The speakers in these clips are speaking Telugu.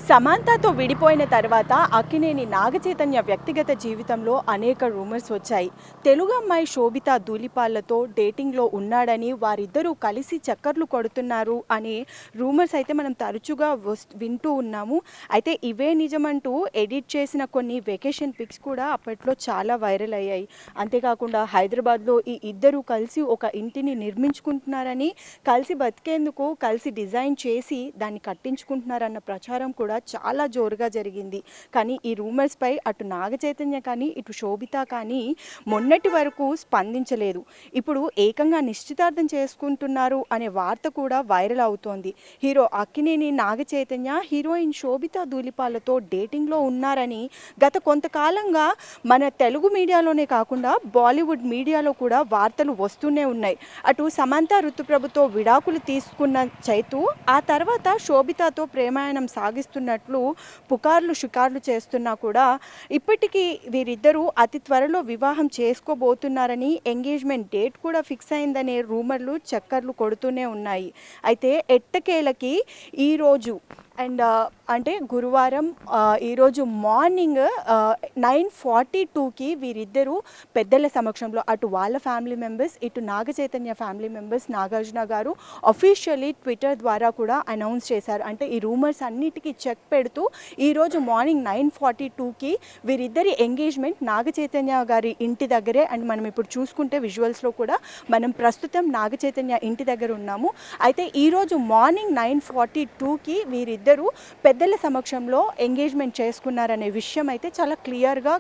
సమంతతో విడిపోయిన తర్వాత అక్కినేని నాగచైతన్య వ్యక్తిగత జీవితంలో అనేక రూమర్స్ వచ్చాయి. తెలుగు అమ్మాయి శోభిత ధూళిపాళ్లతో డేటింగ్లో ఉన్నాడని, వారిద్దరూ కలిసి చక్కర్లు కొడుతున్నారు అనే రూమర్స్ అయితే మనం తరచుగా వింటూ ఉన్నాము. అయితే ఇవే నిజమంటూ ఎడిట్ చేసిన కొన్ని వెకేషన్ పిక్స్ కూడా అప్పట్లో చాలా వైరల్ అయ్యాయి. అంతేకాకుండా హైదరాబాద్లో ఈ ఇద్దరు కలిసి ఒక ఇంటిని నిర్మించుకుంటున్నారని, కలిసి బతికేందుకు కలిసి డిజైన్ చేసి దాన్ని కట్టించుకుంటున్నారన్న ప్రచారం కూడా చాలా జోరుగా జరిగింది. కానీ ఈ రూమర్స్పై అటు నాగచైతన్య కానీ ఇటు శోభిత కానీ మొన్నటి వరకు స్పందించలేదు. ఇప్పుడు ఏకంగా నిశ్చితార్థం చేసుకుంటున్నారు అనే వార్త కూడా వైరల్ అవుతోంది. హీరో అక్కినేని నాగచైతన్య హీరోయిన్ శోభిత ధూళిపాళ్లతో డేటింగ్లో ఉన్నారని గత కొంతకాలంగా మన తెలుగు మీడియాలోనే కాకుండా బాలీవుడ్ మీడియాలో కూడా వార్తలు వస్తూనే ఉన్నాయి. అటు సమంత ఋతుప్రభుతో విడాకులు తీసుకున్న చైతు ఆ తర్వాత శోభితతో ప్రేమాయణం సాగిస్తున్నట్లు పుకార్లు షికార్లు చేస్తున్నా కూడా ఇప్పటికీ వీరిద్దరూ అతి త్వరలో వివాహం చేసుకోబోతున్నారని, ఎంగేజ్మెంట్ డేట్ కూడా ఫిక్స్ అయిందనే రూమర్లు చక్కర్లు కొడుతూనే ఉన్నాయి. అయితే ఎట్టకేలకి ఈరోజు అంటే గురువారం ఈరోజు మార్నింగ్ 9:42కి వీరిద్దరూ పెద్దల సమక్షంలో అటు వాళ్ళ ఫ్యామిలీ మెంబర్స్, ఇటు నాగచైతన్య ఫ్యామిలీ మెంబర్స్, నాగార్జున గారు అఫీషియల్లీ ట్విట్టర్ ద్వారా కూడా అనౌన్స్ చేశారు. అంటే ఈ రూమర్స్ అన్నిటికీ చెక్ పెడుతూ ఈరోజు మార్నింగ్ 9:42కి వీరిద్దరి ఎంగేజ్మెంట్ నాగచైతన్య గారి ఇంటి దగ్గరే. అండ్ మనం ఇప్పుడు చూసుకుంటే విజువల్స్లో కూడా మనం ప్రస్తుతం నాగచైతన్య ఇంటి దగ్గర ఉన్నాము. అయితే ఈరోజు మార్నింగ్ 9:42కి వీరిద్దరూ పెద్దల సమక్షంలో ఎంగేజ్మెంట్ చేసుకున్నారనే విషయం అయితే చాలా క్లియర్గా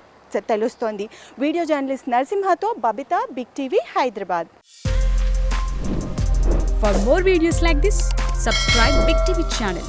తెలుస్తోంది. వీడియో జర్నలిస్ట్ నరసింహతో Babitha, Big TV, Hyderabad. For more videos like this, subscribe Big TV channel.